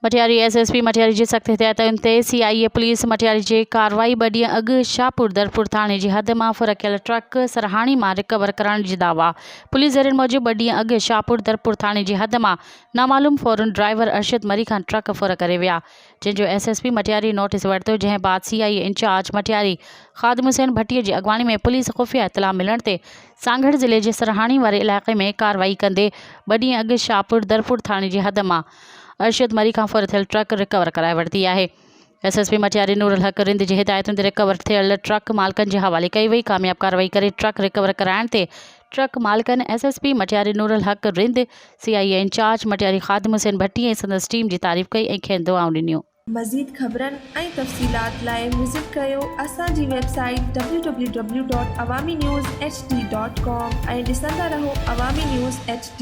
Matiari SSP Matiari जी सख्त हिदायतुनि ते सीआईए पुलिस मटियारी जे कार्रवाई 2 ॾींहं अॻु शाहपुर दरपुर थाणे जी हद मां फुरकियल ट्रक सरहाणी मां रिकवर करण जी दावा। पुलिस ज़रियनि मूजिबि 2 ॾींहं अॻु शाहपुर दरपुर थाणे जी हद मां नामालूम फॉरन ड्राइवर अर्शद मरी खान ट्रक फुर करे विया, जंहिंजो एसएसपी मटियारी नोटिस वरितो, जंहिं बाद सीआईए इंचार्ज मटियारी ख़ादिम हुसैन भट्टीअ जी अॻवानी में पुलिस खुफ़िया इतला मिलण ते सांगड़ ज़िले जे सरहाणी वारे इलाइक़े में कार्रवाई कंदे 2 ॾींहं अॻु शाहपुर दरपुर थाणे जी हद मां अर्शद मरी खां फुर थियल ट्रक रिकवर कराए वरिती आहे। एसएसपी मटियारी नूरुल हक रिंद जी हिदायतुनि ते रिकवर थियल ट्रक मालिकनि जे हवाले कई वई। कामयाब कार्रवाई करे ट्रक रिकवर कराइण ते ट्रक मालिकनि एसएसपी मटियारी नूरुल हक रिंद, सीआईए इंचार्ज मटियारी ख़ादिम हुसैन भट्टी ऐं संदसि टीम जी तारीफ़ कई ऐं खेनि दुआऊं ॾिनियूं। मज़ीद ख़बरनि ऐं तफ़सीलात लाइ विज़िट कयो असांजी वेबसाइट www.awamiNewsHD.com ऐं ॾिसंदा रहो अवामी न्यूज़ HD।